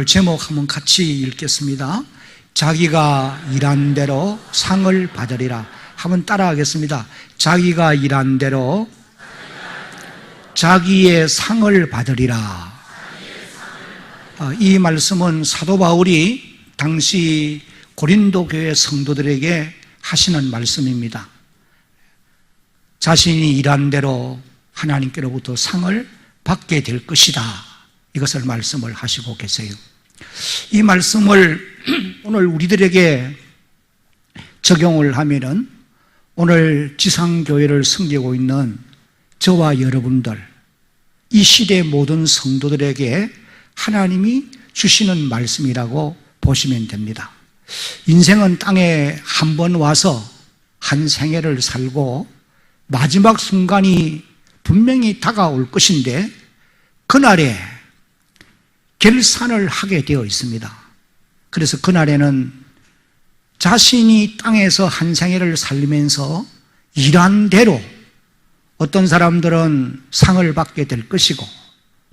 제목 한번 같이 읽겠습니다. 자기가 일한 대로 상을 받으리라. 한번 따라하겠습니다. 자기가 일한 대로 자기의 상을 받으리라. 이 말씀은 사도 바울이 당시 고린도 교회 성도들에게 하시는 말씀입니다. 자신이 일한 대로 하나님께로부터 상을 받게 될 것이다. 이것을 말씀을 하시고 계세요. 이 말씀을 오늘 우리들에게 적용을 하면은 오늘 지상교회를 섬기고 있는 저와 여러분들, 이 시대 모든 성도들에게 하나님이 주시는 말씀이라고 보시면 됩니다. 인생은 땅에 한 번 와서 한 생애를 살고 마지막 순간이 분명히 다가올 것인데 그날에 결산을 하게 되어 있습니다. 그래서 그날에는 자신이 땅에서 한 생애를 살면서 일한 대로 어떤 사람들은 상을 받게 될 것이고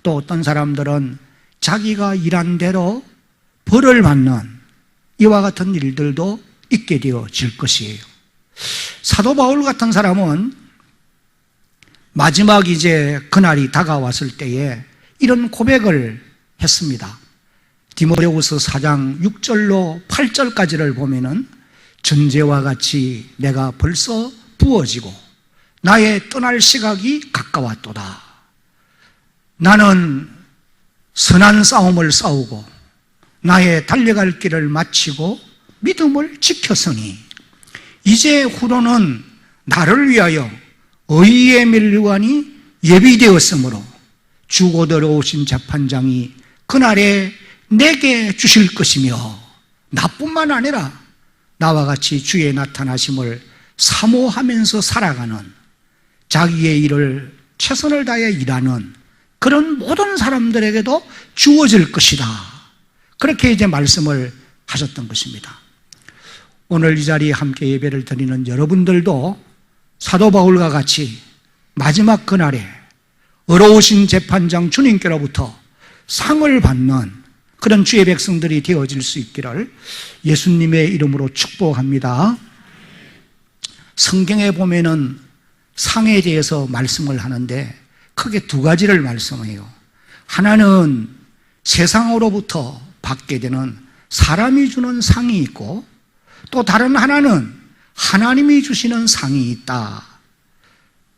또 어떤 사람들은 자기가 일한 대로 벌을 받는 이와 같은 일들도 있게 되어질 것이에요. 사도 바울 같은 사람은 마지막 이제 그날이 다가왔을 때에 이런 고백을 했습니다. 디모데후서 4장 6절로 8절까지를 보면은 전제와 같이 내가 벌써 부어지고 나의 떠날 시각이 가까웠도다. 나는 선한 싸움을 싸우고 나의 달려갈 길을 마치고 믿음을 지켰으니 이제 후로는 나를 위하여 의의 면류관이 예비되었으므로 주고 들어오신 재판장이 그날에 내게 주실 것이며 나뿐만 아니라 나와 같이 주의 나타나심을 사모하면서 살아가는 자기의 일을 최선을 다해 일하는 그런 모든 사람들에게도 주어질 것이다. 그렇게 이제 말씀을 하셨던 것입니다. 오늘 이 자리에 함께 예배를 드리는 여러분들도 사도 바울과 같이 마지막 그날에 의로우신 재판장 주님께로부터 상을 받는 그런 주의 백성들이 되어질 수 있기를 예수님의 이름으로 축복합니다. 성경에 보면은 상에 대해서 말씀을 하는데 크게 두 가지를 말씀해요. 하나는 세상으로부터 받게 되는 사람이 주는 상이 있고 또 다른 하나는 하나님이 주시는 상이 있다.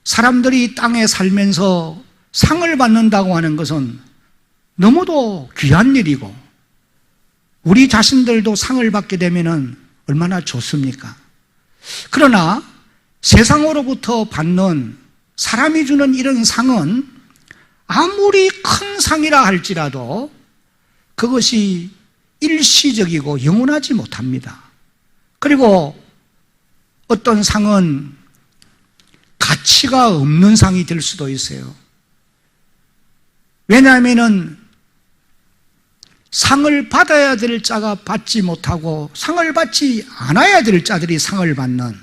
사람들이 땅에 살면서 상을 받는다고 하는 것은 너무도 귀한 일이고 우리 자신들도 상을 받게 되면 얼마나 좋습니까? 그러나 세상으로부터 받는 사람이 주는 이런 상은 아무리 큰 상이라 할지라도 그것이 일시적이고 영원하지 못합니다. 그리고 어떤 상은 가치가 없는 상이 될 수도 있어요. 왜냐하면 상을 받아야 될 자가 받지 못하고 상을 받지 않아야 될 자들이 상을 받는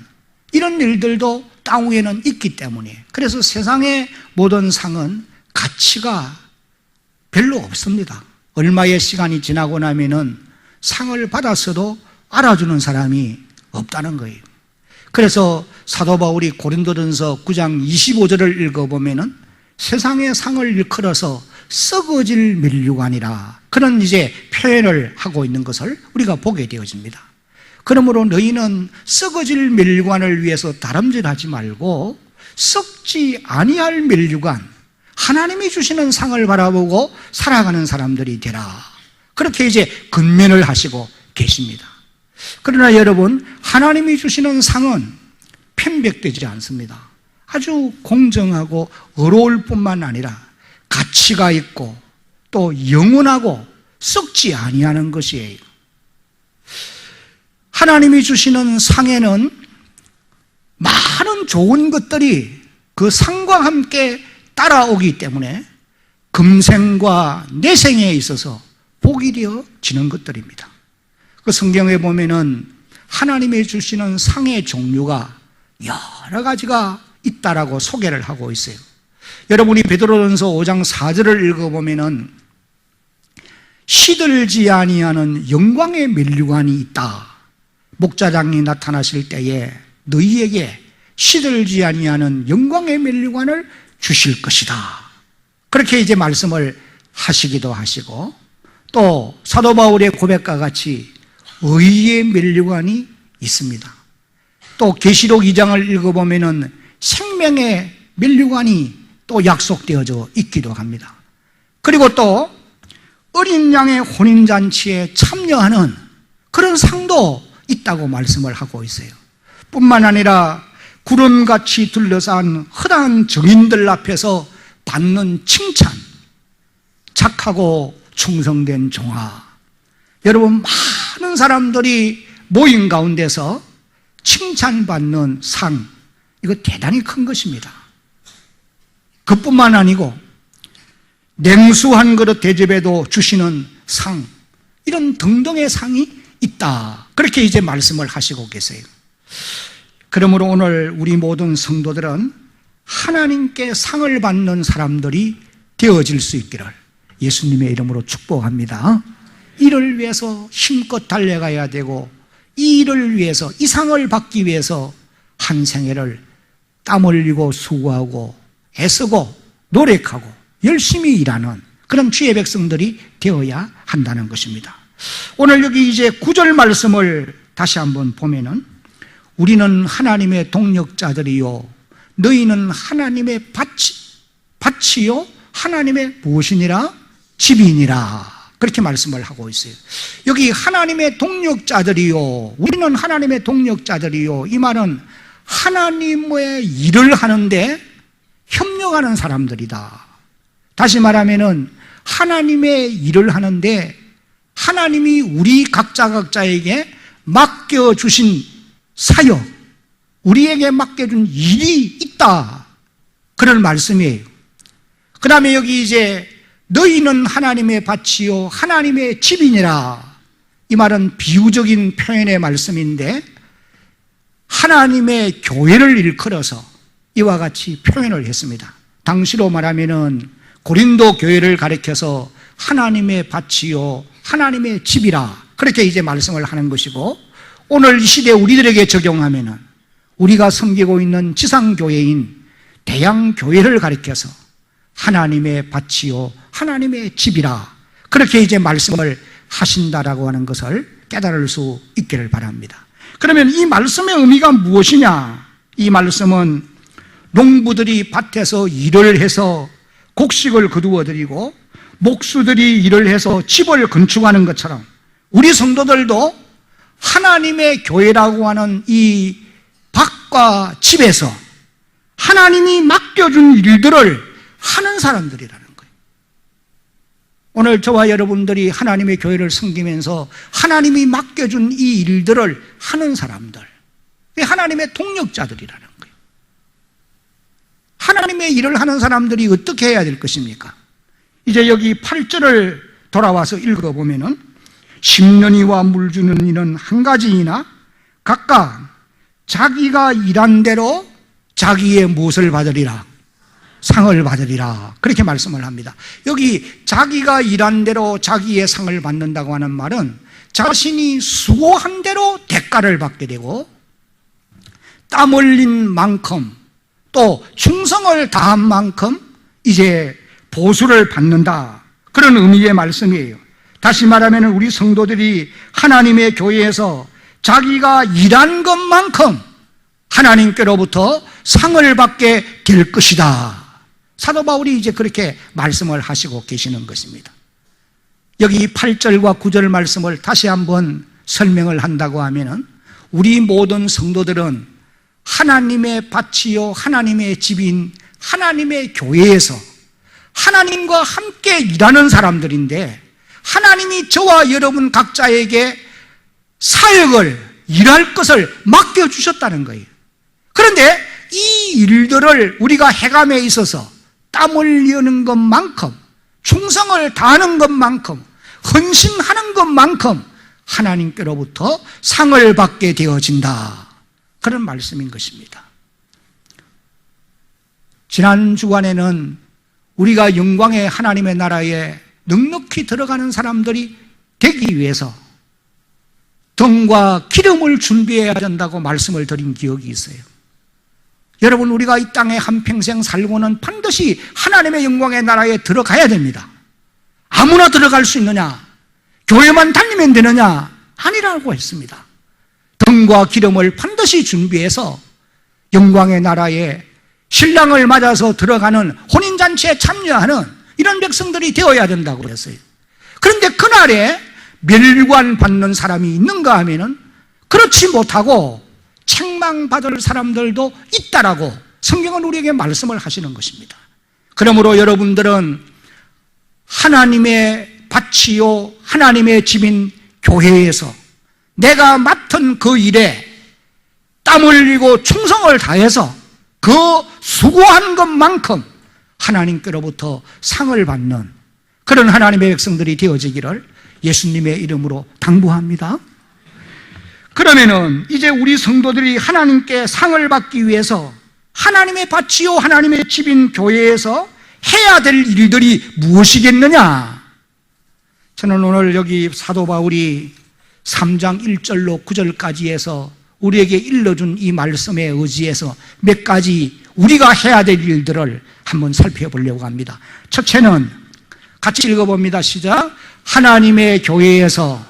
이런 일들도 땅 위에는 있기 때문에 그래서 세상의 모든 상은 가치가 별로 없습니다. 얼마의 시간이 지나고 나면은 상을 받았어도 알아주는 사람이 없다는 거예요. 그래서 사도 바울이 고린도전서 9장 25절을 읽어보면은 세상의 상을 일컬어서 썩어질 면류관이라 그런 이제 표현을 하고 있는 것을 우리가 보게 되어집니다. 그러므로 너희는 썩어질 면류관을 위해서 다름질하지 말고 썩지 아니할 면류관 하나님이 주시는 상을 바라보고 살아가는 사람들이 되라. 그렇게 이제 근면을 하시고 계십니다. 그러나 여러분, 하나님이 주시는 상은 편백되지 않습니다. 아주 공정하고 의로울 뿐만 아니라 가치가 있고 또 영원하고 썩지 아니하는 것이에요. 하나님이 주시는 상에는 많은 좋은 것들이 그 상과 함께 따라오기 때문에 금생과 내생에 있어서 복이 되어지는 것들입니다. 그 성경에 보면은 하나님이 주시는 상의 종류가 여러 가지가 있다라고 소개를 하고 있어요. 여러분이 베드로전서 5장 4절을 읽어보면은 시들지 아니하는 영광의 면류관이 있다. 목자장이 나타나실 때에 너희에게 시들지 아니하는 영광의 면류관을 주실 것이다. 그렇게 이제 말씀을 하시기도 하시고, 또 사도 바울의 고백과 같이 의의 면류관이 있습니다. 또 계시록 2장을 읽어보면은 생명의 면류관이 또 약속되어져 있기도 합니다. 그리고 또 어린 양의 혼인잔치에 참여하는 그런 상도 있다고 말씀을 하고 있어요. 뿐만 아니라 구름같이 둘러싼 흔한 정인들 앞에서 받는 칭찬, 착하고 충성된 종아. 여러분, 많은 사람들이 모인 가운데서 칭찬받는 상, 이거 대단히 큰 것입니다. 그뿐만 아니고 냉수 한 그릇 대접에도 주시는 상, 이런 등등의 상이 있다. 그렇게 이제 말씀을 하시고 계세요. 그러므로 오늘 우리 모든 성도들은 하나님께 상을 받는 사람들이 되어질 수 있기를 예수님의 이름으로 축복합니다. 이를 위해서 힘껏 달려가야 되고, 이 일을 위해서, 이 상을 받기 위해서 한 생애를 땀 흘리고 수고하고 애쓰고 노력하고 열심히 일하는 그런 주의 백성들이 되어야 한다는 것입니다. 오늘 여기 이제 9절 말씀을 다시 한번 보면은, 우리는 하나님의 동력자들이요 너희는 하나님의 밭이요 하나님의 무엇이니라? 집이니라. 그렇게 말씀을 하고 있어요. 여기 하나님의 동력자들이요, 우리는 하나님의 동력자들이요, 이 말은 하나님의 일을 하는데 협력하는 사람들이다. 다시 말하면은 하나님의 일을 하는데 하나님이 우리 각자에게 맡겨주신 사역, 우리에게 맡겨준 일이 있다. 그런 말씀이에요. 그 다음에 여기 이제 너희는 하나님의 밭이요 하나님의 집이니라. 이 말은 비유적인 표현의 말씀인데 하나님의 교회를 일컬어서 이와 같이 표현을 했습니다. 당시로 말하면은 고린도 교회를 가리켜서 하나님의 밭이요 하나님의 집이라, 그렇게 이제 말씀을 하는 것이고, 오늘 이 시대 우리들에게 적용하면은 우리가 섬기고 있는 지상교회인 대양교회를 가리켜서 하나님의 밭이요 하나님의 집이라, 그렇게 이제 말씀을 하신다라고 하는 것을 깨달을 수 있기를 바랍니다. 그러면 이 말씀의 의미가 무엇이냐? 이 말씀은 농부들이 밭에서 일을 해서 곡식을 거두어들이고 목수들이 일을 해서 집을 건축하는 것처럼 우리 성도들도 하나님의 교회라고 하는 이 밭과 집에서 하나님이 맡겨준 일들을 하는 사람들이라는 거예요. 오늘 저와 여러분들이 하나님의 교회를 섬기면서 하나님이 맡겨준 이 일들을 하는 사람들, 하나님의 동력자들이라는 거예요. 하나님의 일을 하는 사람들이 어떻게 해야 될 것입니까? 이제 여기 8절을 돌아와서 읽어보면은, 심년이와 물 주는 이는 한 가지이나 각각 자기가 일한 대로 자기의 무엇을 받으리라? 상을 받으리라. 그렇게 말씀을 합니다. 여기 자기가 일한 대로 자기의 상을 받는다고 하는 말은 자신이 수고한 대로 대가를 받게 되고 땀 흘린 만큼 또 충성을 다한 만큼 이제 보수를 받는다. 그런 의미의 말씀이에요. 다시 말하면 우리 성도들이 하나님의 교회에서 자기가 일한 것만큼 하나님께로부터 상을 받게 될 것이다. 사도 바울이 이제 그렇게 말씀을 하시고 계시는 것입니다. 여기 8절과 9절 말씀을 다시 한번 설명을 한다고 하면은, 우리 모든 성도들은 하나님의 밭이요 하나님의 집인 하나님의 교회에서 하나님과 함께 일하는 사람들인데, 하나님이 저와 여러분 각자에게 사역을, 일할 것을 맡겨주셨다는 거예요. 그런데 이 일들을 우리가 해감에 있어서 땀 흘리는 것만큼, 충성을 다하는 것만큼, 헌신하는 것만큼 하나님께로부터 상을 받게 되어진다. 그런 말씀인 것입니다. 지난 주간에는 우리가 영광의 하나님의 나라에 넉넉히 들어가는 사람들이 되기 위해서 등과 기름을 준비해야 된다고 말씀을 드린 기억이 있어요. 여러분, 우리가 이 땅에 한평생 살고는 반드시 하나님의 영광의 나라에 들어가야 됩니다. 아무나 들어갈 수 있느냐? 교회만 다니면 되느냐? 아니라고 했습니다. 등과 기름을 반드시 준비해서 영광의 나라에 신랑을 맞아서 들어가는 혼인잔치에 참여하는 이런 백성들이 되어야 된다고 그랬어요. 그런데 그날에 멸관받는 사람이 있는가 하면은 그렇지 못하고 책망받을 사람들도 있다라고 성경은 우리에게 말씀을 하시는 것입니다. 그러므로 여러분들은 하나님의 밭이요 하나님의 집인 교회에서 내가 맡은 그 일에 땀 흘리고 충성을 다해서 그 수고한 것만큼 하나님께로부터 상을 받는 그런 하나님의 백성들이 되어지기를 예수님의 이름으로 당부합니다. 그러면은 이제 우리 성도들이 하나님께 상을 받기 위해서 하나님의 밭이요 하나님의 집인 교회에서 해야 될 일들이 무엇이겠느냐? 저는 오늘 여기 사도 바울이 3장 1절로 9절까지 해서 우리에게 일러준 이 말씀에 의지해서 몇 가지 우리가 해야 될 일들을 한번 살펴보려고 합니다. 첫째는 같이 읽어봅니다. 시작. 하나님의 교회에서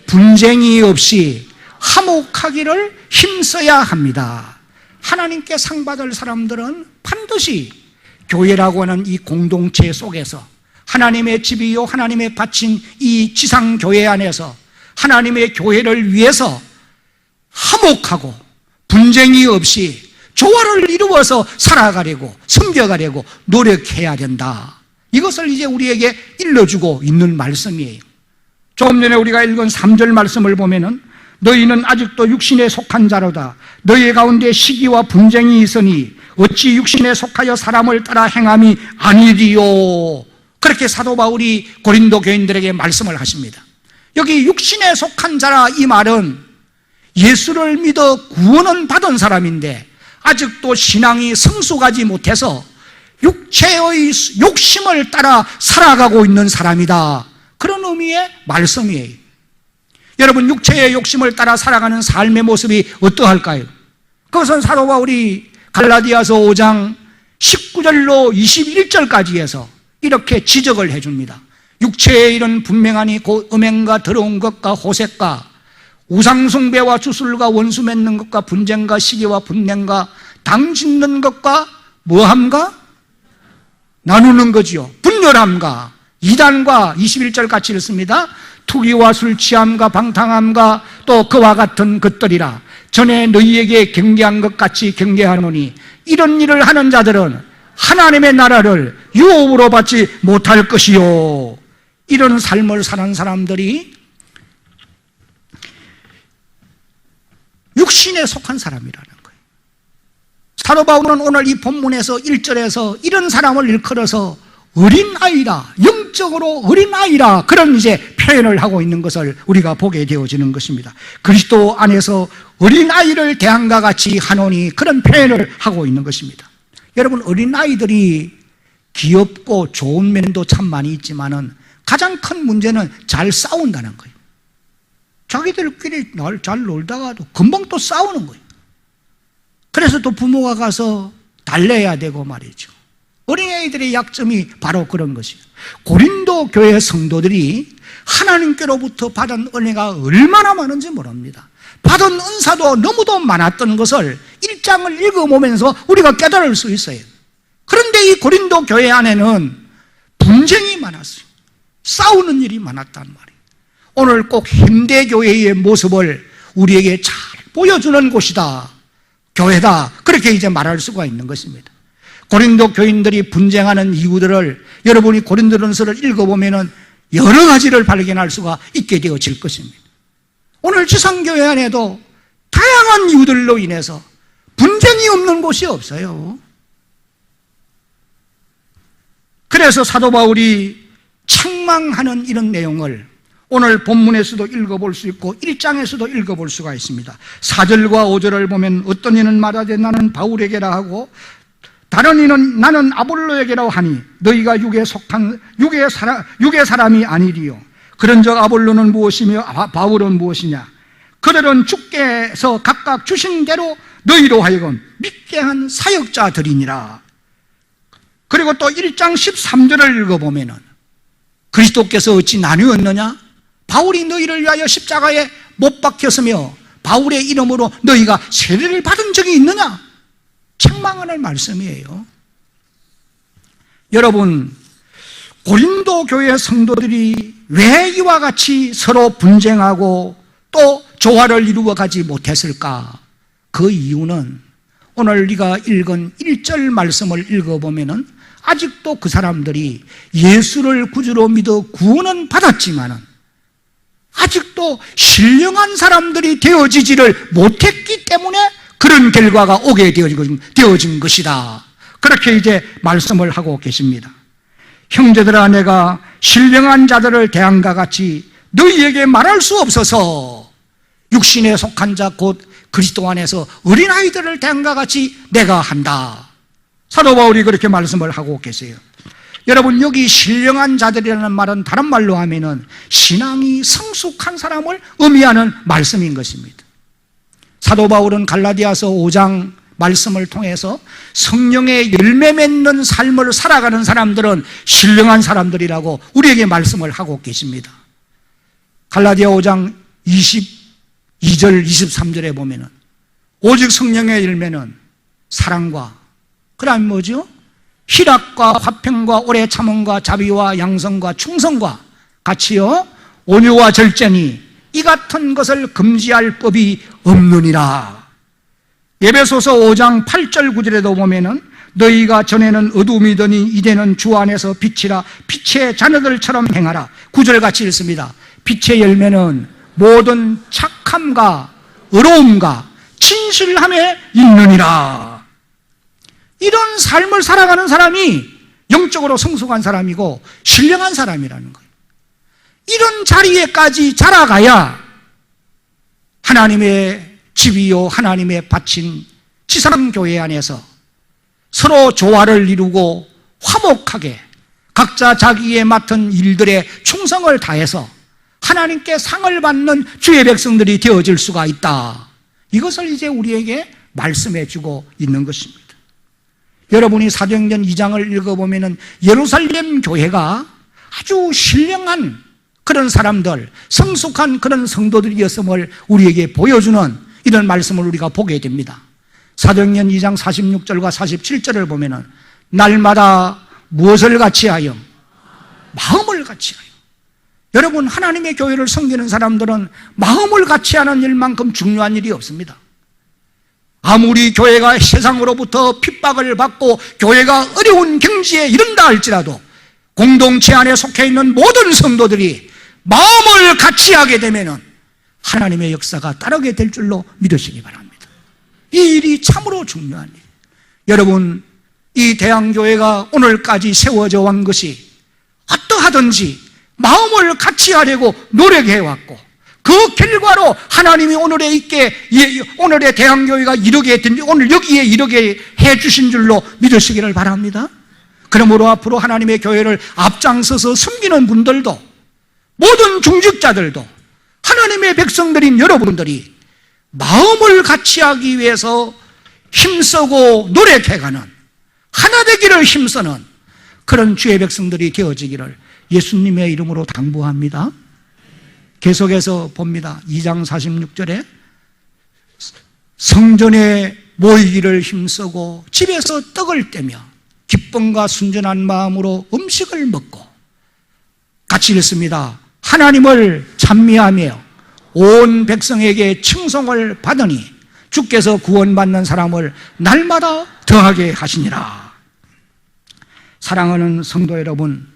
분쟁이 없이 화목하기를 힘써야 합니다. 하나님께 상 받을 사람들은 반드시 교회라고 하는 이 공동체 속에서 하나님의 집이요 하나님의 밭인 이 지상교회 안에서 하나님의 교회를 위해서 화목하고 분쟁이 없이 조화를 이루어서 살아가려고 섬겨가려고 노력해야 된다. 이것을 이제 우리에게 일러주고 있는 말씀이에요. 조금 전에 우리가 읽은 3절 말씀을 보면은 너희는 아직도 육신에 속한 자로다. 너희 가운데 시기와 분쟁이 있으니 어찌 육신에 속하여 사람을 따라 행함이 아니리요. 그렇게 사도 바울이 고린도 교인들에게 말씀을 하십니다. 여기 육신에 속한 자라 이 말은 예수를 믿어 구원은 받은 사람인데 아직도 신앙이 성숙하지 못해서 육체의 욕심을 따라 살아가고 있는 사람이다. 그런 의미의 말씀이에요. 여러분, 육체의 욕심을 따라 살아가는 삶의 모습이 어떠할까요? 그것은 사도 바울이 갈라디아서 5장 19절로 21절까지 해서 이렇게 지적을 해줍니다. 육체의 일은 분명하니 곧 음행과 더러운 것과 호색과 우상숭배와 주술과 원수 맺는 것과 분쟁과 시기와 분냉과 당 짓는 것과 뭐함과 나누는 거지요. 분열함과 이단과 21절 같이 읽습니다. 투기와 술 취함과 방탕함과 또 그와 같은 것들이라. 전에 너희에게 경계한 것 같이 경계하노니 이런 일을 하는 자들은 하나님의 나라를 유업으로 받지 못할 것이요. 이런 삶을 사는 사람들이 육신에 속한 사람이라는 거예요. 사도 바울은 오늘 이 본문에서 1절에서 이런 사람을 일컬어서 어린아이라, 영적으로 어린아이라, 그런 이제 표현을 하고 있는 것을 우리가 보게 되어지는 것입니다. 그리스도 안에서 어린아이를 대함과 같이 하노니, 그런 표현을 하고 있는 것입니다. 여러분, 어린아이들이 귀엽고 좋은 면도 참 많이 있지만은 가장 큰 문제는 잘 싸운다는 거예요. 자기들끼리 잘 놀다가도 금방 또 싸우는 거예요. 그래서 또 부모가 가서 달래야 되고 말이죠. 어린아이들의 약점이 바로 그런 것이에요. 고린도 교회 성도들이 하나님께로부터 받은 은혜가 얼마나 많은지 모릅니다. 받은 은사도 너무도 많았던 것을 1장을 읽어보면서 우리가 깨달을 수 있어요. 그런데 이 고린도 교회 안에는 분쟁이 많았어요. 싸우는 일이 많았단 말이에요. 오늘 꼭 현대교회의 모습을 우리에게 잘 보여주는 곳이다, 교회다, 그렇게 이제 말할 수가 있는 것입니다. 고린도 교인들이 분쟁하는 이유들을 여러분이 고린도전서를 읽어보면 여러 가지를 발견할 수가 있게 되어질 것입니다. 오늘 지상교회 안에도 다양한 이유들로 인해서 분쟁이 없는 곳이 없어요. 그래서 사도 바울이 책망하는 이런 내용을 오늘 본문에서도 읽어볼 수 있고 1장에서도 읽어볼 수가 있습니다. 4절과 5절을 보면 어떤 이는 말하되 나는 바울에게라 하고 다른 이는 나는 아볼로에게로 하니 너희가 육에 속한 육의 사람이 아니리요. 그런즉 아볼로는 무엇이며 바울은 무엇이냐? 그들은 주께서 각각 주신 대로 너희로 하여금 믿게 한 사역자들이니라. 그리고 또 1장 13절을 읽어보면은 그리스도께서 어찌 나뉘었느냐? 바울이 너희를 위하여 십자가에 못 박혔으며 바울의 이름으로 너희가 세례를 받은 적이 있느냐? 책망하는 말씀이에요. 여러분, 고린도 교회 성도들이 왜 이와 같이 서로 분쟁하고 또 조화를 이루어 가지 못했을까? 그 이유는 오늘 우리가 읽은 1절 말씀을 읽어보면은 아직도 그 사람들이 예수를 구주로 믿어 구원은 받았지만은 아직도 신령한 사람들이 되어지지를 못했기 때문에 그런 결과가 오게 되어진 것이다. 그렇게 이제 말씀을 하고 계십니다. 형제들아, 내가 신령한 자들을 대함과 같이 너희에게 말할 수 없어서 육신에 속한 자 곧 그리스도 안에서 어린아이들을 대함과 같이 내가 한다. 사도 바울이 그렇게 말씀을 하고 계세요. 여러분, 여기 신령한 자들이라는 말은 다른 말로 하면은 신앙이 성숙한 사람을 의미하는 말씀인 것입니다. 사도 바울은 갈라디아서 5장 말씀을 통해서 성령의 열매 맺는 삶을 살아가는 사람들은 신령한 사람들이라고 우리에게 말씀을 하고 계십니다. 갈라디아 5장 22절 23절에 보면은 오직 성령의 열매는 사랑과 그 다음에 뭐죠? 희락과 화평과 오래 참음과 자비와 양성과 충성과 같이요 온유와 절제니 이 같은 것을 금지할 법이 없느니라. 에베소서 5장 8절 9절에도 보면은 너희가 전에는 어둠이더니 이제는 주 안에서 빛이라 빛의 자녀들처럼 행하라. 9절 같이 읽습니다. 빛의 열매는 모든 착함과 의로움과 진실함에 있느니라. 이런 삶을 살아가는 사람이 영적으로 성숙한 사람이고 신령한 사람이라는 거예요. 이런 자리에까지 자라가야 하나님의 집이요 하나님의 바친 지상교회 안에서 서로 조화를 이루고 화목하게 각자 자기의 맡은 일들에 충성을 다해서 하나님께 상을 받는 주의 백성들이 되어질 수가 있다. 이것을 이제 우리에게 말씀해 주고 있는 것입니다. 여러분이 사도행전 2장을 읽어보면 예루살렘 교회가 아주 신령한 그런 사람들, 성숙한 그런 성도들이었음을 우리에게 보여주는 이런 말씀을 우리가 보게 됩니다. 사도행전 2장 46절과 47절을 보면 날마다 무엇을 같이 하여? 마음을 같이 하여. 여러분, 하나님의 교회를 섬기는 사람들은 마음을 같이 하는 일만큼 중요한 일이 없습니다. 아무리 교회가 세상으로부터 핍박을 받고 교회가 어려운 경지에 이른다 할지라도 공동체 안에 속해 있는 모든 성도들이 마음을 같이 하게 되면 하나님의 역사가 따르게 될 줄로 믿으시기 바랍니다. 이 일이 참으로 중요한 일. 여러분, 이 대한교회가 오늘까지 세워져 온 것이 어떠하든지 마음을 같이 하려고 노력해왔고 그 결과로 하나님이 오늘의 대한교회가 이르게 된, 오늘 여기에 이르게 해주신 줄로 믿으시기를 바랍니다. 그러므로 앞으로 하나님의 교회를 앞장서서 섬기는 분들도 모든 중직자들도 하나님의 백성들인 여러분들이 마음을 같이 하기 위해서 힘쓰고 노력해가는 하나 되기를 힘쓰는 그런 주의 백성들이 되어지기를 예수님의 이름으로 당부합니다. 계속해서 봅니다. 2장 46절에 성전에 모이기를 힘쓰고 집에서 떡을 떼며 기쁨과 순전한 마음으로 음식을 먹고 같이 읽습니다. 하나님을 찬미하며 온 백성에게 칭송을 받으니 주께서 구원받는 사람을 날마다 더하게 하시니라. 사랑하는 성도 여러분,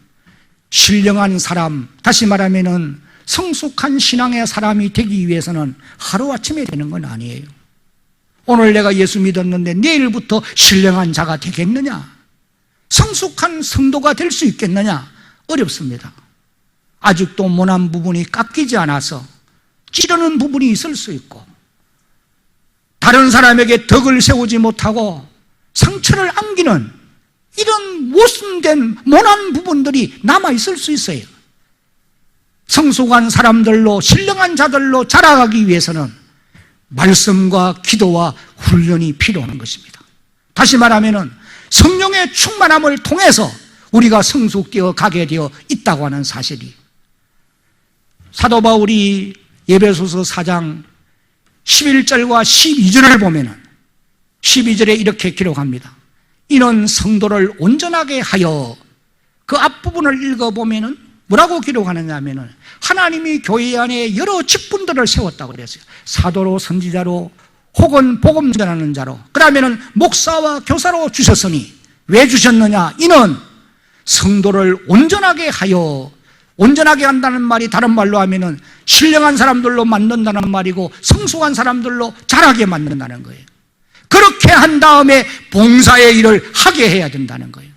신령한 사람, 다시 말하면은 성숙한 신앙의 사람이 되기 위해서는 하루아침에 되는 건 아니에요. 오늘 내가 예수 믿었는데 내일부터 신령한 자가 되겠느냐? 성숙한 성도가 될 수 있겠느냐? 어렵습니다. 아직도 모난 부분이 깎이지 않아서 찌르는 부분이 있을 수 있고 다른 사람에게 덕을 세우지 못하고 상처를 안기는 이런 모순된 모난 부분들이 남아있을 수 있어요. 성숙한 사람들로, 신령한 자들로 자라가기 위해서는 말씀과 기도와 훈련이 필요한 것입니다. 다시 말하면 성령의 충만함을 통해서 우리가 성숙되어 가게 되어 있다고 하는 사실이, 사도 바울이 에베소서 4장 11절과 12절을 보면 12절에 이렇게 기록합니다. 이는 성도를 온전하게 하여, 그 앞부분을 읽어보면 뭐라고 기록하느냐 하면 하나님이 교회 안에 여러 직분들을 세웠다고 그랬어요. 사도로, 선지자로, 혹은 복음 전하는 자로, 그러면 목사와 교사로 주셨으니 왜 주셨느냐? 이는 성도를 온전하게 하여, 온전하게 한다는 말이 다른 말로 하면은 신령한 사람들로 만든다는 말이고 성숙한 사람들로 자라게 만든다는 거예요. 그렇게 한 다음에 봉사의 일을 하게 해야 된다는 거예요.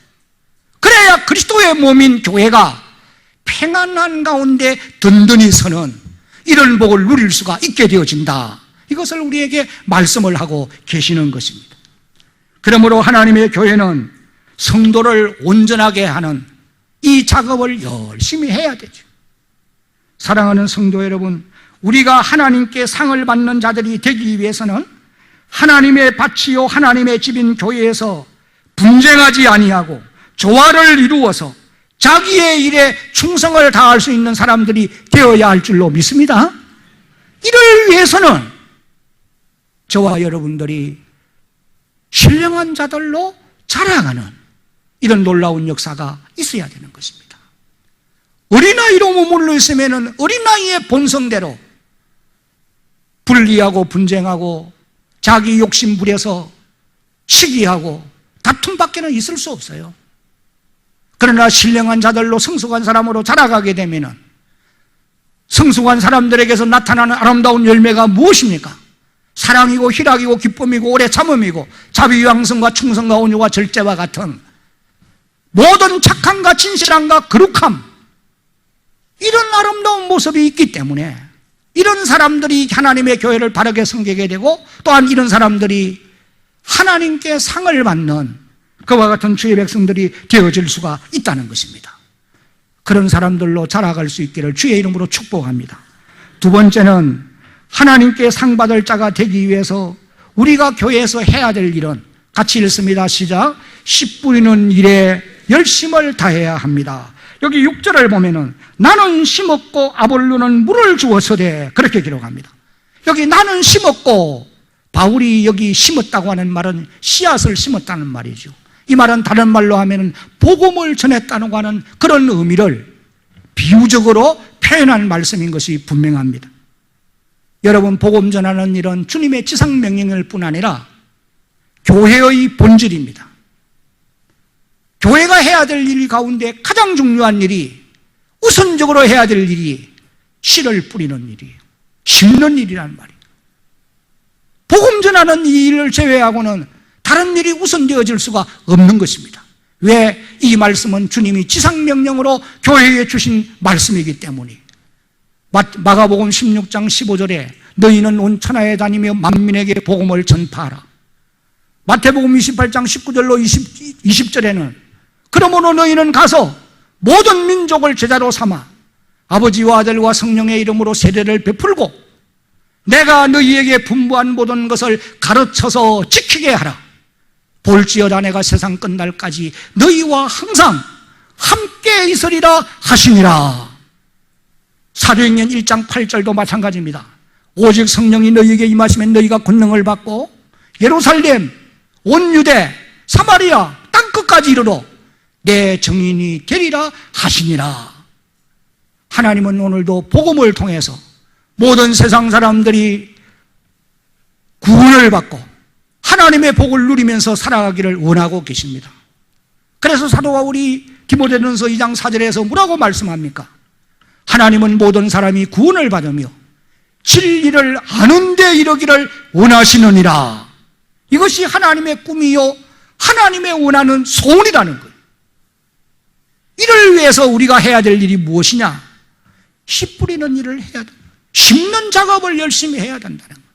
그래야 그리스도의 몸인 교회가 평안한 가운데 든든히 서는 이런 복을 누릴 수가 있게 되어진다. 이것을 우리에게 말씀을 하고 계시는 것입니다. 그러므로 하나님의 교회는 성도를 온전하게 하는 이 작업을 열심히 해야 되죠. 사랑하는 성도 여러분, 우리가 하나님께 상을 받는 자들이 되기 위해서는 하나님의 밭이요 하나님의 집인 교회에서 분쟁하지 아니하고 조화를 이루어서 자기의 일에 충성을 다할 수 있는 사람들이 되어야 할 줄로 믿습니다. 이를 위해서는 저와 여러분들이 신령한 자들로 자라가는 이런 놀라운 역사가 있어야 되는 것입니다. 어린아이로 머물러 있으면 어린아이의 본성대로 분리하고 분쟁하고 자기 욕심 부려서 시기하고 다툼밖에는 있을 수 없어요. 그러나 신령한 자들로 성숙한 사람으로 자라가게 되면 성숙한 사람들에게서 나타나는 아름다운 열매가 무엇입니까? 사랑이고 희락이고 기쁨이고 오래 참음이고 자비양성과 충성과 온유와 절제와 같은 모든 착함과 진실함과 거룩함, 이런 아름다운 모습이 있기 때문에 이런 사람들이 하나님의 교회를 바르게 섬기게 되고, 또한 이런 사람들이 하나님께 상을 받는 그와 같은 주의 백성들이 되어질 수가 있다는 것입니다. 그런 사람들로 자라갈 수 있기를 주의 이름으로 축복합니다. 두 번째는 하나님께 상 받을 자가 되기 위해서 우리가 교회에서 해야 될 일은, 같이 읽습니다. 시작. 씨 뿌리는 일에 열심을 다해야 합니다. 여기 6절을 보면은 나는 심었고 아볼로는 물을 주었으되, 그렇게 기록합니다. 여기 나는 심었고, 바울이 여기 심었다고 하는 말은 씨앗을 심었다는 말이죠. 이 말은 다른 말로 하면은 복음을 전했다고 하는 그런 의미를 비유적으로 표현한 말씀인 것이 분명합니다. 여러분, 복음 전하는 일은 주님의 지상명령일 뿐 아니라 교회의 본질입니다. 교회가 해야 될 일 가운데 가장 중요한 일이, 우선적으로 해야 될 일이 씨를 뿌리는 일이에요. 심는 일이란 말이에요. 복음 전하는 이 일을 제외하고는 다른 일이 우선되어질 수가 없는 것입니다. 왜? 이 말씀은 주님이 지상명령으로 교회에 주신 말씀이기 때문에. 마가복음 16장 15절에 너희는 온 천하에 다니며 만민에게 복음을 전파하라. 마태복음 28장 19절로 20절에는 그러므로 너희는 가서 모든 민족을 제자로 삼아 아버지와 아들과 성령의 이름으로 세례를 베풀고 내가 너희에게 분부한 모든 것을 가르쳐서 지키게 하라. 볼지어다 내가 세상 끝날까지 너희와 항상 함께 있으리라 하시니라. 사도행전 1장 8절도 마찬가지입니다. 오직 성령이 너희에게 임하시면 너희가 권능을 받고 예루살렘, 온 유대, 사마리아 땅끝까지 이르러 내 증인이 되리라 하시니라. 하나님은 오늘도 복음을 통해서 모든 세상 사람들이 구원을 받고 하나님의 복을 누리면서 살아가기를 원하고 계십니다. 그래서 사도 바울이 디모데전서 2장 4절에서 뭐라고 말씀합니까? 하나님은 모든 사람이 구원을 받으며 진리를 아는 데 이르기를 원하시느니라. 이것이 하나님의 꿈이요 하나님의 원하는 소원이라는 거예요. 이를 위해서 우리가 해야 될 일이 무엇이냐? 씨 뿌리는 일을 해야 된다. 심는 작업을 열심히 해야 된다는 거예요.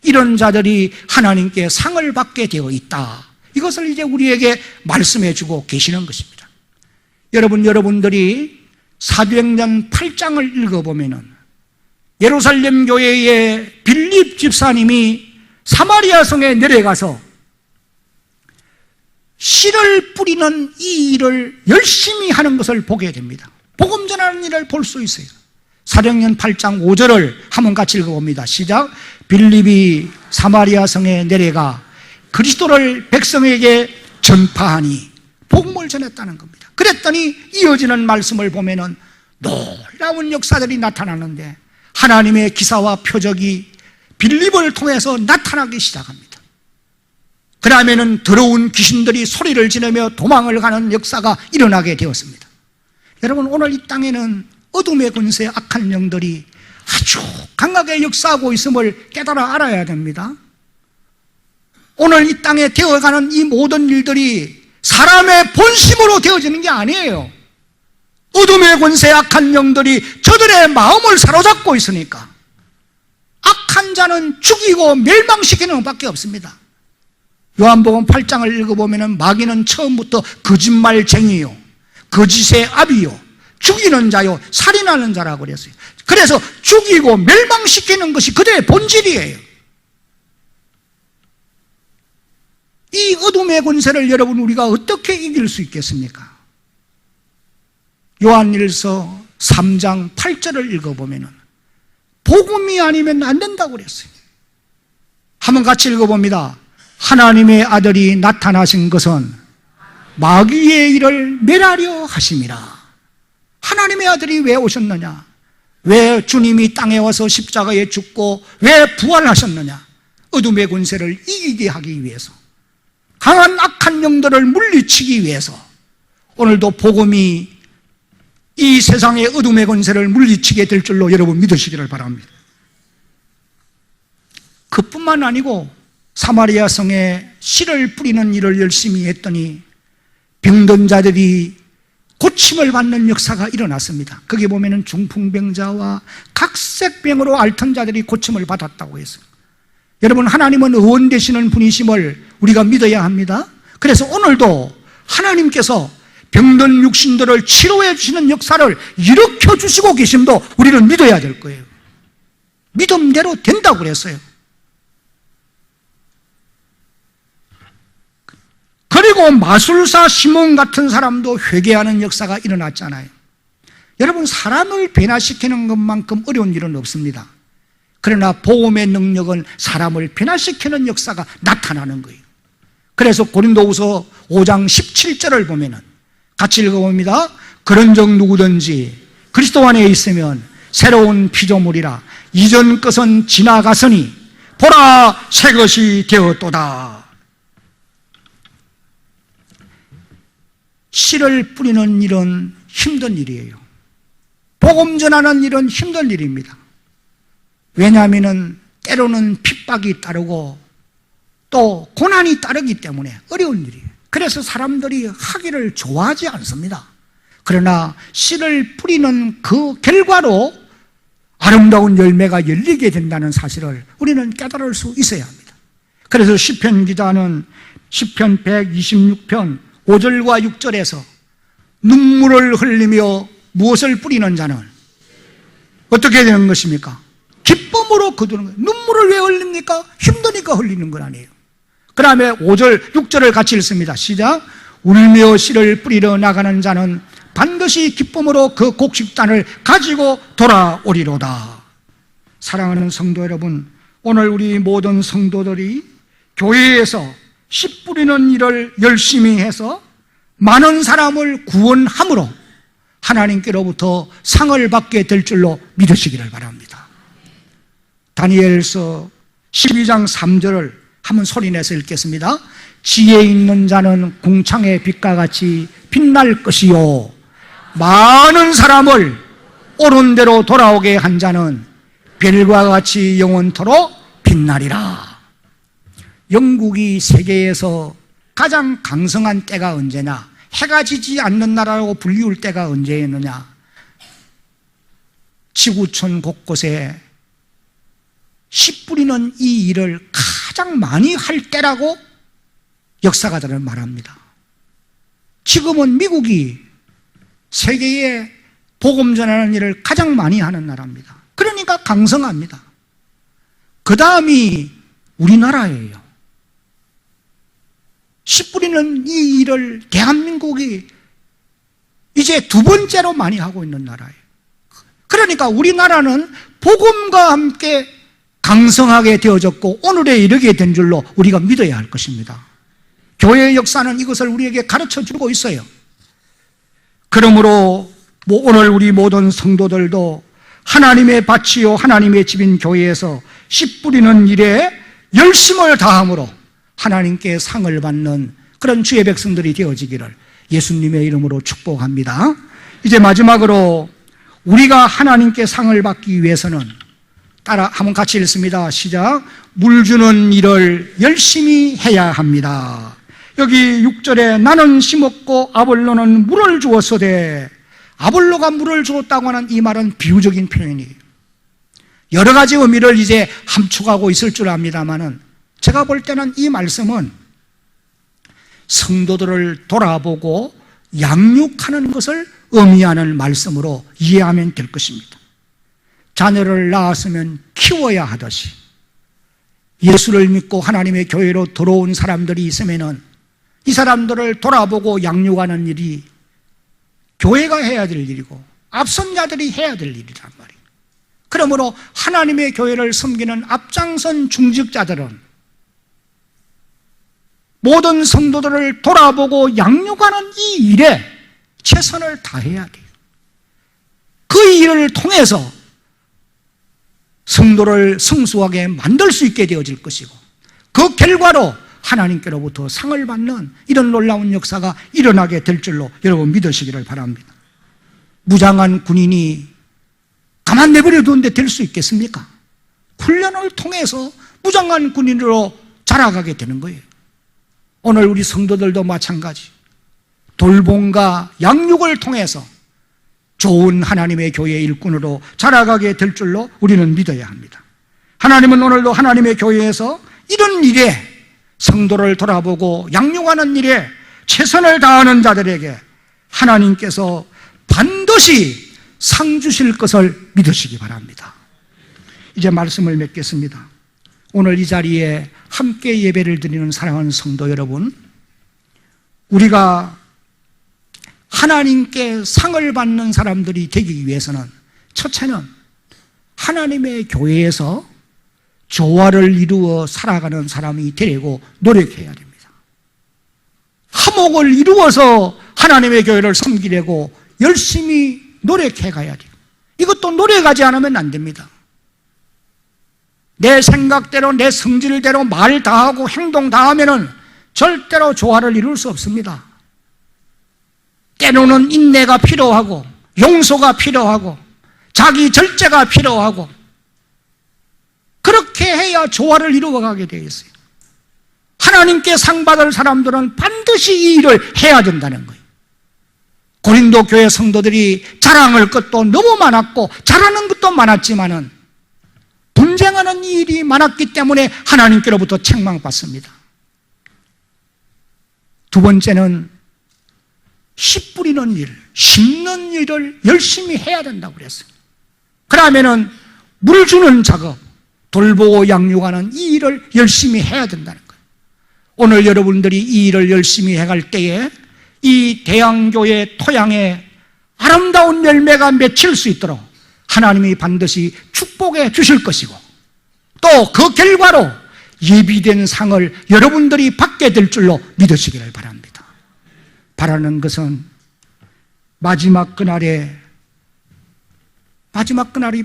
이런 자들이 하나님께 상을 받게 되어 있다. 이것을 이제 우리에게 말씀해 주고 계시는 것입니다. 여러분들이 사도행전 8장을 읽어보면은 예루살렘 교회의 빌립 집사님이 사마리아 성에 내려가서 씨를 뿌리는 이 일을 열심히 하는 것을 보게 됩니다. 복음 전하는 일을 볼 수 있어요. 사도행전 8장 5절을 한번 같이 읽어봅니다. 시작. 빌립이 사마리아 성에 내려가 그리스도를 백성에게 전파하니 복음을 전했다는 겁니다. 그랬더니 이어지는 말씀을 보면은 놀라운 역사들이 나타나는데 하나님의 기사와 표적이 빌립을 통해서 나타나기 시작합니다. 그 다음에는 더러운 귀신들이 소리를 지르며 도망을 가는 역사가 일어나게 되었습니다. 여러분, 오늘 이 땅에는 어둠의 권세, 악한 영들이 아주 강하게 역사하고 있음을 깨달아 알아야 됩니다. 오늘 이 땅에 되어가는 이 모든 일들이 사람의 본심으로 되어지는 게 아니에요. 어둠의 권세, 악한 영들이 저들의 마음을 사로잡고 있으니까 악한 자는 죽이고 멸망시키는 것밖에 없습니다. 요한복음 8장을 읽어보면 마귀는 처음부터 거짓말쟁이요, 거짓의 아비요, 죽이는 자요, 살인하는 자라고 그랬어요. 그래서 죽이고 멸망시키는 것이 그들의 본질이에요. 이 어둠의 권세를 여러분 우리가 어떻게 이길 수 있겠습니까? 요한일서 3장 8절을 읽어보면 복음이 아니면 안 된다고 그랬어요. 한번 같이 읽어봅니다. 하나님의 아들이 나타나신 것은 마귀의 일을 멸하려 하심이라. 하나님의 아들이 왜 오셨느냐? 왜 주님이 땅에 와서 십자가에 죽고 왜 부활하셨느냐? 어둠의 권세를 이기게 하기 위해서, 강한 악한 영들을 물리치기 위해서. 오늘도 복음이 이 세상의 어둠의 권세를 물리치게 될 줄로 여러분 믿으시기를 바랍니다. 그뿐만 아니고 사마리아 성에 씨를 뿌리는 일을 열심히 했더니 병든 자들이 고침을 받는 역사가 일어났습니다. 거기 보면은 중풍병자와 각색병으로 앓던 자들이 고침을 받았다고 했어요. 여러분, 하나님은 의원 되시는 분이심을 우리가 믿어야 합니다. 그래서 오늘도 하나님께서 병든 육신들을 치료해 주시는 역사를 일으켜 주시고 계심도 우리는 믿어야 될 거예요. 믿음대로 된다고 그랬어요. 그리고 마술사 시몬 같은 사람도 회개하는 역사가 일어났잖아요. 여러분, 사람을 변화시키는 것만큼 어려운 일은 없습니다. 그러나 복음의 능력은 사람을 변화시키는 역사가 나타나는 거예요. 그래서 고린도후서 5장 17절을 보면은 같이 읽어봅니다. 그런즉 누구든지 그리스도 안에 있으면 새로운 피조물이라. 이전 것은 지나갔으니 보라 새 것이 되었도다. 씨를 뿌리는 일은 힘든 일이에요. 복음 전하는 일은 힘든 일입니다. 왜냐하면 때로는 핍박이 따르고 또 고난이 따르기 때문에 어려운 일이에요. 그래서 사람들이 하기를 좋아하지 않습니다. 그러나 씨를 뿌리는 그 결과로 아름다운 열매가 열리게 된다는 사실을 우리는 깨달을 수 있어야 합니다. 그래서 시편 기자는 시편 126편 5절과 6절에서 눈물을 흘리며 무엇을 뿌리는 자는 어떻게 되는 것입니까? 기쁨으로 거두는 거예요. 눈물을 왜 흘립니까? 힘드니까 흘리는 건 아니에요. 그 다음에 5절, 6절을 같이 읽습니다. 시작. 울며 씨를 뿌리러 나가는 자는 반드시 기쁨으로 그 곡식단을 가지고 돌아오리로다. 사랑하는 성도 여러분, 오늘 우리 모든 성도들이 교회에서 씨 뿌리는 일을 열심히 해서 많은 사람을 구원함으로 하나님께로부터 상을 받게 될 줄로 믿으시기를 바랍니다. 다니엘서 12장 3절을 한번 소리내서 읽겠습니다. 지혜 있는 자는 궁창의 빛과 같이 빛날 것이요 많은 사람을 옳은 대로 돌아오게 한 자는 별과 같이 영원토록 빛나리라. 영국이 세계에서 가장 강성한 때가 언제냐? 해가 지지 않는 나라라고 불리울 때가 언제였느냐? 지구촌 곳곳에 씨 뿌리는 이 일을 가장 많이 할 때라고 역사가들은 말합니다. 지금은 미국이 세계에 복음 전하는 일을 가장 많이 하는 나라입니다. 그러니까 강성합니다. 그 다음이 우리나라예요. 씨 뿌리는 이 일을 대한민국이 이제 두 번째로 많이 하고 있는 나라예요. 그러니까 우리나라는 복음과 함께 강성하게 되어졌고 오늘에 이르게 된 줄로 우리가 믿어야 할 것입니다. 교회의 역사는 이것을 우리에게 가르쳐주고 있어요. 그러므로 오늘 우리 모든 성도들도 하나님의 밭이요 하나님의 집인 교회에서 씨 뿌리는 일에 열심을 다함으로 하나님께 상을 받는 그런 주의 백성들이 되어지기를 예수님의 이름으로 축복합니다. 이제 마지막으로 우리가 하나님께 상을 받기 위해서는 따라 한번 같이 읽습니다. 시작. 물 주는 일을 열심히 해야 합니다. 여기 6절에 나는 심었고 아볼로는 물을 주었으되, 아볼로가 물을 주었다고 하는 이 말은 비유적인 표현이에요. 여러 가지 의미를 이제 함축하고 있을 줄 압니다만은 제가 볼 때는 이 말씀은 성도들을 돌아보고 양육하는 것을 의미하는 말씀으로 이해하면 될 것입니다. 자녀를 낳았으면 키워야 하듯이 예수를 믿고 하나님의 교회로 들어온 사람들이 있으면은 이 사람들을 돌아보고 양육하는 일이 교회가 해야 될 일이고 앞선 자들이 해야 될 일이란 말이에요. 그러므로 하나님의 교회를 섬기는 앞장선 중직자들은 모든 성도들을 돌아보고 양육하는 이 일에 최선을 다해야 돼요. 그 일을 통해서 성도를 성수하게 만들 수 있게 되어질 것이고 그 결과로 하나님께로부터 상을 받는 이런 놀라운 역사가 일어나게 될 줄로 여러분 믿으시기를 바랍니다. 무장한 군인이 가만 내버려 두는데 될 수 있겠습니까? 훈련을 통해서 무장한 군인으로 자라가게 되는 거예요. 오늘 우리 성도들도 마찬가지 돌봄과 양육을 통해서 좋은 하나님의 교회의 일꾼으로 자라가게 될 줄로 우리는 믿어야 합니다. 하나님은 오늘도 하나님의 교회에서 이런 일에 성도를 돌아보고 양육하는 일에 최선을 다하는 자들에게 하나님께서 반드시 상 주실 것을 믿으시기 바랍니다. 이제 말씀을 맺겠습니다. 오늘 이 자리에 함께 예배를 드리는 사랑하는 성도 여러분, 우리가 하나님께 상을 받는 사람들이 되기 위해서는 첫째는 하나님의 교회에서 조화를 이루어 살아가는 사람이 되려고 노력해야 됩니다. 화목을 이루어서 하나님의 교회를 섬기려고 열심히 노력해 가야 돼요. 이것도 노력하지 않으면 안 됩니다. 내 생각대로 내 성질대로 말 다 하고 행동 다 하면은 절대로 조화를 이룰 수 없습니다. 때로는 인내가 필요하고 용서가 필요하고 자기 절제가 필요하고 그렇게 해야 조화를 이루어가게 되어 있어요. 하나님께 상 받을 사람들은 반드시 이 일을 해야 된다는 거예요. 고린도 교회 성도들이 자랑할 것도 너무 많았고 잘하는 것도 많았지만은 분쟁하는 일이 많았기 때문에 하나님께로부터 책망받습니다. 두 번째는 씨 뿌리는 일, 심는 일을 열심히 해야 된다고 그랬어요. 그러면은 물 주는 작업, 돌보고 양육하는 이 일을 열심히 해야 된다는 거예요. 오늘 여러분들이 이 일을 열심히 해갈 때에 이 대양교회 토양에 아름다운 열매가 맺힐 수 있도록 하나님이 반드시 축복해 주실 것이고 또 그 결과로 예비된 상을 여러분들이 받게 될 줄로 믿으시기를 바랍니다. 바라는 것은 마지막 그날이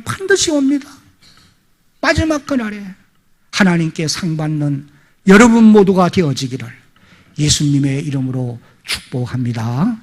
반드시 옵니다. 마지막 그날에 하나님께 상 받는 여러분 모두가 되어지기를 예수님의 이름으로 축복합니다.